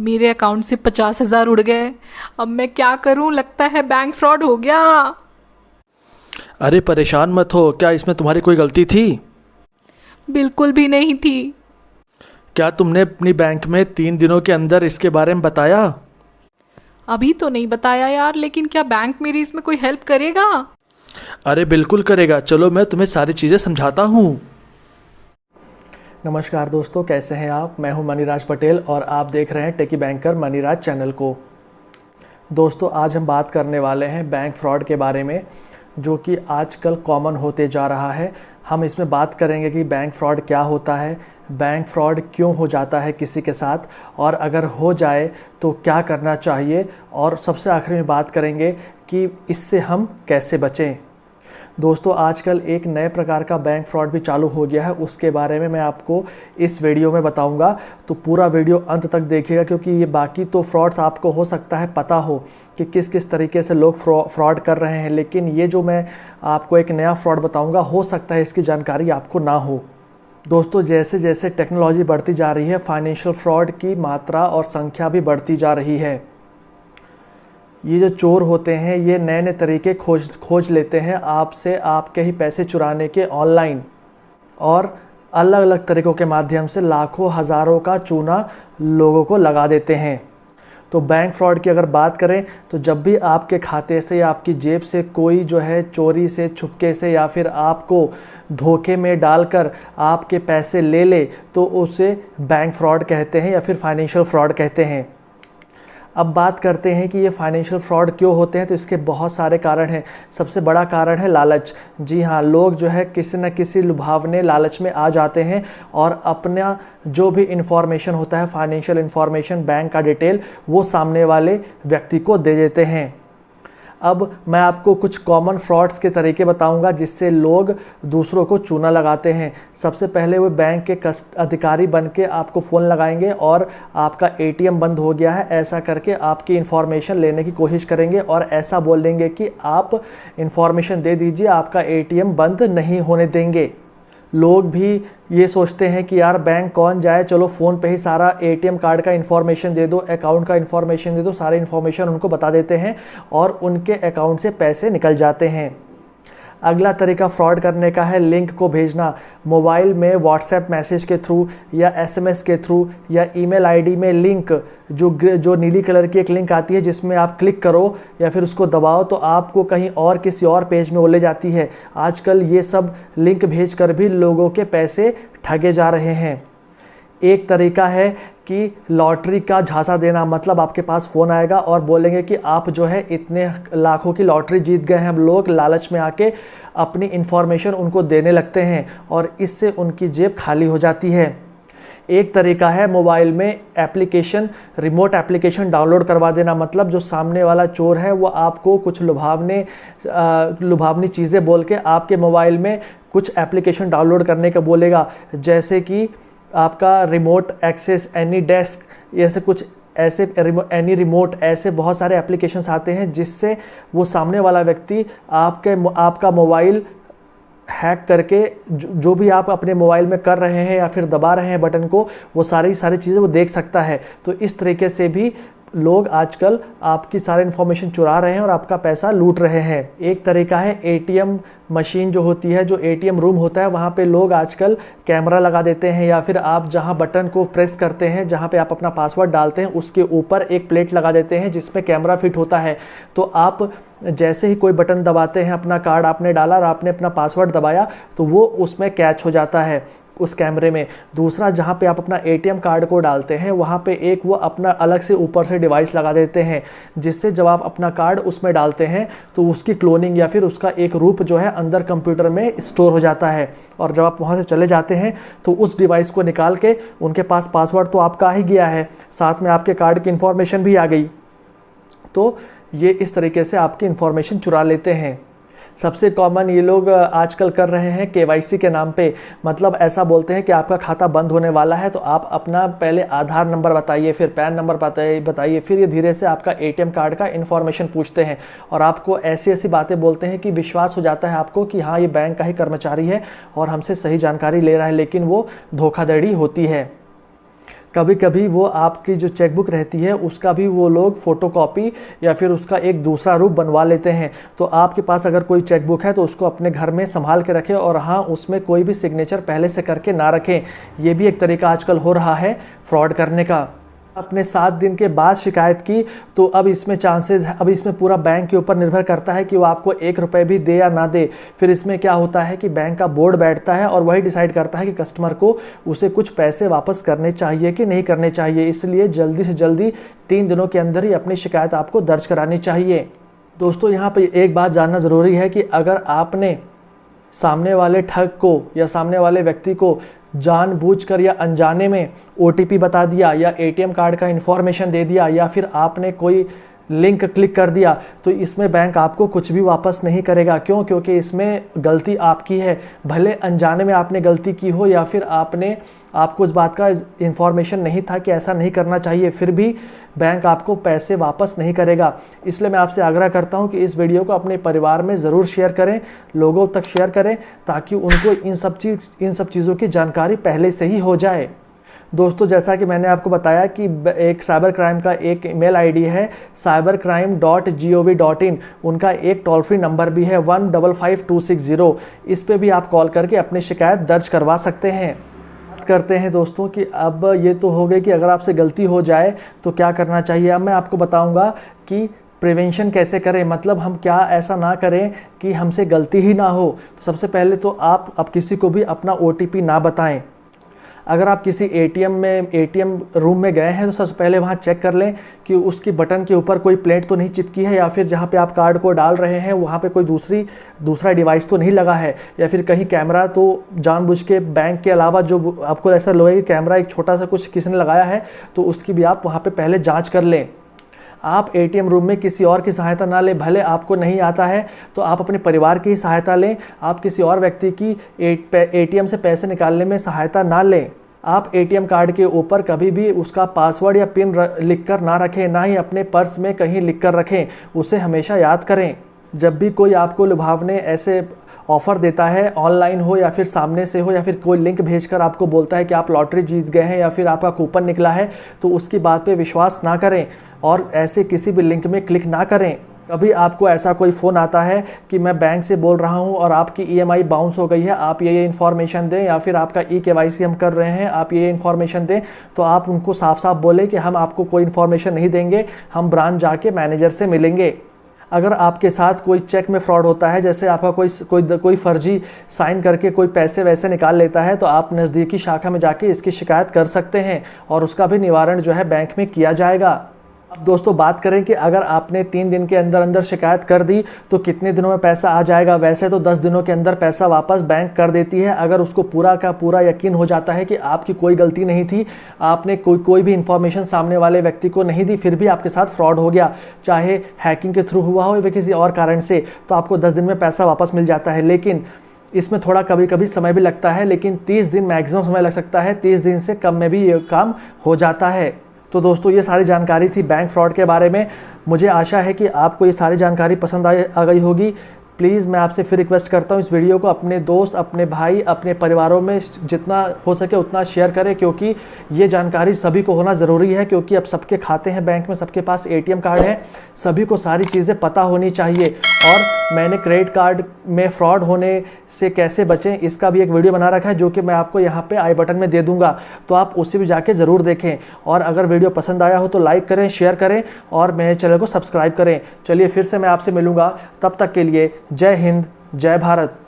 मेरे अकाउंट से 50,000 उड़ गए। अब मैं क्या करूं? लगता है बैंक फ्रॉड हो गया। अरे परेशान मत हो, क्या इसमें तुम्हारी कोई गलती थी? बिल्कुल भी नहीं थी। क्या तुमने अपनी बैंक में 3 दिनों के अंदर इसके बारे में बताया? अभी तो नहीं बताया यार, लेकिन क्या बैंक मेरी इसमें कोई हेल्प करेगा? अरे बिल्कुल करेगा, चलो मैं तुम्हें सारी चीज़ें समझाता हूँ। नमस्कार दोस्तों, कैसे हैं आप? मैं हूं मनीराज पटेल और आप देख रहे हैं टेकी बैंकर मनीराज चैनल को। दोस्तों, आज हम बात करने वाले हैं बैंक फ्रॉड के बारे में, जो कि आजकल कॉमन होते जा रहा है। हम इसमें बात करेंगे कि बैंक फ्रॉड क्या होता है, बैंक फ्रॉड क्यों हो जाता है किसी के साथ, और अगर हो जाए तो क्या करना चाहिए, और सबसे आखिर में बात करेंगे कि इससे हम कैसे बचें। दोस्तों, आजकल एक नए प्रकार का बैंक फ्रॉड भी चालू हो गया है, उसके बारे में मैं आपको इस वीडियो में बताऊंगा। तो पूरा वीडियो अंत तक देखिएगा, क्योंकि ये बाकी तो फ्रॉड्स आपको हो सकता है पता हो कि किस किस तरीके से लोग फ्रॉड कर रहे हैं, लेकिन ये जो मैं आपको एक नया फ्रॉड बताऊंगा, हो सकता है इसकी जानकारी आपको ना हो। दोस्तों, जैसे जैसे टेक्नोलॉजी बढ़ती जा रही है, फाइनेंशियल फ्रॉड की मात्रा और संख्या भी बढ़ती जा रही है। ये जो चोर होते हैं, ये नए नए तरीके खोज लेते हैं आपसे, आपके ही पैसे चुराने के ऑनलाइन, और अलग अलग तरीक़ों के माध्यम से लाखों हज़ारों का चूना लोगों को लगा देते हैं। तो बैंक फ्रॉड की अगर बात करें, तो जब भी आपके खाते से या आपकी जेब से कोई जो है चोरी से, छुपके से, या फिर आपको धोखे में डालकर आपके पैसे ले ले, तो उसे बैंक फ्रॉड कहते हैं या फिर फाइनेंशियल फ्रॉड कहते हैं। अब बात करते हैं कि ये फाइनेंशियल फ्रॉड क्यों होते हैं। तो इसके बहुत सारे कारण हैं। सबसे बड़ा कारण है लालच। जी हाँ, लोग जो है किसी न किसी लुभावने लालच में आ जाते हैं और अपना जो भी इंफॉर्मेशन होता है, फाइनेंशियल इंफॉर्मेशन, बैंक का डिटेल, वो सामने वाले व्यक्ति को दे देते हैं। अब मैं आपको कुछ कॉमन फ्रॉड्स के तरीके बताऊंगा जिससे लोग दूसरों को चूना लगाते हैं। सबसे पहले वो बैंक के अधिकारी बन के आपको फ़ोन लगाएंगे और आपका एटीएम बंद हो गया है ऐसा करके आपकी इन्फॉर्मेशन लेने की कोशिश करेंगे, और ऐसा बोल देंगे कि आप इन्फॉर्मेशन दे दीजिए, आपका एटीएम बंद नहीं होने देंगे। लोग भी ये सोचते हैं कि यार बैंक कौन जाए, चलो फ़ोन पे ही सारा एटीएम कार्ड का इन्फॉर्मेशन दे दो, अकाउंट का इन्फॉर्मेशन दे दो, सारे इन्फॉर्मेशन उनको बता देते हैं और उनके अकाउंट से पैसे निकल जाते हैं। अगला तरीका फ्रॉड करने का है लिंक को भेजना। मोबाइल में व्हाट्सएप मैसेज के थ्रू या एसएमएस के थ्रू या ईमेल आईडी में लिंक, जो नीली कलर की एक लिंक आती है जिसमें आप क्लिक करो या फिर उसको दबाओ तो आपको कहीं और किसी और पेज में वो ले जाती है। आजकल ये सब लिंक भेजकर भी लोगों के पैसे ठगे जा रहे हैं। एक तरीका है कि लॉटरी का झांसा देना, मतलब आपके पास फ़ोन आएगा और बोलेंगे कि आप जो है इतने लाखों की लॉटरी जीत गए हैं। अब लोग लालच में आके अपनी इन्फॉर्मेशन उनको देने लगते हैं और इससे उनकी जेब खाली हो जाती है। एक तरीका है मोबाइल में एप्लीकेशन, रिमोट एप्लीकेशन डाउनलोड करवा देना, मतलब जो सामने वाला चोर है वो आपको कुछ लुभावनी चीज़ें बोल के आपके मोबाइल में कुछ एप्लीकेशन डाउनलोड करने का बोलेगा, जैसे कि आपका रिमोट एक्सेस, एनी डेस्क, ऐसे कुछ ऐसे एनी रिमोट, ऐसे बहुत सारे एप्लीकेशंस आते हैं जिससे वो सामने वाला व्यक्ति आपका मोबाइल हैक करके जो भी आप अपने मोबाइल में कर रहे हैं या फिर दबा रहे हैं बटन को, वो सारी चीज़ें वो देख सकता है। तो इस तरीके से भी लोग आजकल आपकी सारी इन्फॉर्मेशन चुरा रहे हैं और आपका पैसा लूट रहे हैं। एक तरीका है एटीएम मशीन जो होती है, जो एटीएम रूम होता है, वहाँ पे लोग आजकल कैमरा लगा देते हैं, या फिर आप जहाँ बटन को प्रेस करते हैं, जहाँ पे आप अपना पासवर्ड डालते हैं, उसके ऊपर एक प्लेट लगा देते हैं जिसमें कैमरा फिट होता है। तो आप जैसे ही कोई बटन दबाते हैं, अपना कार्ड आपने डाला और आपने अपना पासवर्ड दबाया, तो वो उसमें कैच हो जाता है उस कैमरे में। दूसरा, जहाँ पे आप अपना एटीएम कार्ड को डालते हैं, वहाँ पे एक वो अपना अलग से ऊपर से डिवाइस लगा देते हैं, जिससे जब आप अपना कार्ड उसमें डालते हैं तो उसकी क्लोनिंग या फिर उसका एक रूप जो है अंदर कंप्यूटर में स्टोर हो जाता है, और जब आप वहाँ से चले जाते हैं तो उस डिवाइस को निकाल के, उनके पास पासवर्ड तो आपका आ ही गया है, साथ में आपके कार्ड की इन्फॉर्मेशन भी आ गई, तो ये इस तरीके से आपकी इन्फॉर्मेशन चुरा लेते हैं। सबसे कॉमन ये लोग आजकल कर रहे हैं केवाईसी के नाम पे, मतलब ऐसा बोलते हैं कि आपका खाता बंद होने वाला है तो आप अपना पहले आधार नंबर बताइए, फिर पैन नंबर बताइए, फिर ये धीरे से आपका एटीएम कार्ड का इन्फॉर्मेशन पूछते हैं और आपको ऐसी ऐसी बातें बोलते हैं कि विश्वास हो जाता है आपको कि हाँ, ये बैंक का ही कर्मचारी है और हमसे सही जानकारी ले रहा है, लेकिन वो धोखाधड़ी होती है। कभी कभी वो आपकी जो चेकबुक रहती है उसका भी वो लोग फ़ोटोकॉपी या फिर उसका एक दूसरा रूप बनवा लेते हैं। तो आपके पास अगर कोई चेकबुक है तो उसको अपने घर में संभाल के रखें, और हाँ, उसमें कोई भी सिग्नेचर पहले से करके ना रखें। ये भी एक तरीका आजकल हो रहा है फ्रॉड करने का। अपने 7 दिन के बाद शिकायत की तो अब इसमें चांसेस है, अब इसमें पूरा बैंक के ऊपर निर्भर करता है कि वो आपको 1 रुपये भी दे या ना दे। फिर इसमें क्या होता है कि बैंक का बोर्ड बैठता है और वही डिसाइड करता है कि कस्टमर को उसे कुछ पैसे वापस करने चाहिए कि नहीं करने चाहिए। इसलिए जल्दी से जल्दी 3 दिनों के अंदर ही अपनी शिकायत आपको दर्ज करानी चाहिए। दोस्तों, यहाँ पर एक बात जानना ज़रूरी है कि अगर आपने सामने वाले ठग को या सामने वाले व्यक्ति को जानबूझकर या अनजाने में ओटीपी बता दिया या एटीएम कार्ड का इन्फॉर्मेशन दे दिया या फिर आपने कोई लिंक क्लिक कर दिया, तो इसमें बैंक आपको कुछ भी वापस नहीं करेगा। क्यों? क्योंकि इसमें गलती आपकी है। भले अनजाने में आपने गलती की हो या फिर आपको इस बात का इन्फॉर्मेशन नहीं था कि ऐसा नहीं करना चाहिए, फिर भी बैंक आपको पैसे वापस नहीं करेगा। इसलिए मैं आपसे आग्रह करता हूं कि इस वीडियो को अपने परिवार में ज़रूर शेयर करें, लोगों तक शेयर करें, ताकि उनको इन सब चीज़ों की जानकारी पहले से ही हो जाए। दोस्तों, जैसा कि मैंने आपको बताया कि एक साइबर क्राइम का एक ईमेल आईडी है cybercrime.gov.in। उनका एक टोल फ्री नंबर भी है 155260। इस पे भी आप कॉल करके अपनी शिकायत दर्ज करवा सकते हैं। बात करते हैं दोस्तों कि अब ये तो हो गई कि अगर आपसे गलती हो जाए तो क्या करना चाहिए। अब मैं आपको बताऊंगा कि प्रिवेंशन कैसे करें, मतलब हम क्या ऐसा ना करें कि हमसे गलती ही ना हो। तो सबसे पहले तो आप अब किसी को भी अपना ओटीपी ना बताएं। अगर आप किसी एटीएम रूम में गए हैं तो सबसे पहले वहाँ चेक कर लें कि उसकी बटन के ऊपर कोई प्लेट तो नहीं चिपकी है, या फिर जहाँ पे आप कार्ड को डाल रहे हैं वहाँ पे कोई दूसरा डिवाइस तो नहीं लगा है, या फिर कहीं कैमरा तो जानबूझ के बैंक के अलावा जो आपको ऐसा लगेगा कि कैमरा एक छोटा सा कुछ किसी ने लगाया है, तो उसकी भी आप वहाँ पर पहले जाँच कर लें। आप एटीएम रूम में किसी और की सहायता ना लें। भले आपको नहीं आता है तो आप अपने परिवार की ही सहायता लें। आप किसी और व्यक्ति की एटीएम से पैसे निकालने में सहायता ना लें। आप एटीएम कार्ड के ऊपर कभी भी उसका पासवर्ड या पिन लिख कर ना रखें, ना ही अपने पर्स में कहीं लिख कर रखें। उसे हमेशा याद करें। जब भी कोई आपको लुभावने ऐसे ऑफ़र देता है, ऑनलाइन हो या फिर सामने से हो, या फिर कोई लिंक भेजकर आपको बोलता है कि आप लॉटरी जीत गए हैं या फिर आपका कूपन निकला है, तो उसकी बात पे विश्वास ना करें और ऐसे किसी भी लिंक में क्लिक ना करें। कभी आपको ऐसा कोई फ़ोन आता है कि मैं बैंक से बोल रहा हूं और आपकी ईएमआई बाउंस हो गई है, आप ये इन्फॉर्मेशन दें, या फिर आपका केवाईसी हम कर रहे हैं, आप ये इन्फॉर्मेशन दें, तो आप उनको साफ साफ बोलें कि हम आपको कोई इन्फॉर्मेशन नहीं देंगे, हम ब्रांच जाके मैनेजर से मिलेंगे। अगर आपके साथ कोई चेक में फ्रॉड होता है, जैसे आपका कोई फर्जी साइन करके कोई पैसे वैसे निकाल लेता है, तो आप नज़दीकी शाखा में जाके इसकी शिकायत कर सकते हैं और उसका भी निवारण जो है बैंक में किया जाएगा। अब दोस्तों, बात करें कि अगर आपने 3 दिन के अंदर अंदर शिकायत कर दी तो कितने दिनों में पैसा आ जाएगा। वैसे तो 10 दिनों के अंदर पैसा वापस बैंक कर देती है, अगर उसको पूरा का पूरा यकीन हो जाता है कि आपकी कोई गलती नहीं थी, आपने कोई भी इंफॉर्मेशन सामने वाले व्यक्ति को नहीं दी, फिर भी आपके साथ फ्रॉड हो गया, चाहे हैकिंग के थ्रू हुआ हो या किसी और कारण से, तो आपको 10 दिन में पैसा वापस मिल जाता है। लेकिन इसमें थोड़ा कभी कभी समय भी लगता है, लेकिन 30 दिन मैक्सिमम समय लग सकता है। 30 दिन से कम में भी ये काम हो जाता है। तो दोस्तों, ये सारी जानकारी थी बैंक फ्रॉड के बारे में। मुझे आशा है कि आपको ये सारी जानकारी पसंद आ गई होगी। प्लीज़ मैं आपसे फिर रिक्वेस्ट करता हूँ, इस वीडियो को अपने दोस्त, अपने भाई, अपने परिवारों में जितना हो सके उतना शेयर करें, क्योंकि ये जानकारी सभी को होना ज़रूरी है। क्योंकि अब सबके खाते हैं बैंक में, सबके पास एटीएम कार्ड है, सभी को सारी चीज़ें पता होनी चाहिए। और मैंने क्रेडिट कार्ड में फ्रॉड होने से कैसे बचें इसका भी एक वीडियो बना रखा है, जो कि मैं आपको यहाँ पे आई बटन में दे दूँगा, तो आप उसे भी जाके ज़रूर देखें। और अगर वीडियो पसंद आया हो तो लाइक करें, शेयर करें और मेरे चैनल को सब्सक्राइब करें। चलिए, फिर से मैं आपसे मिलूँगा, तब तक के लिए जय हिंद, जय भारत।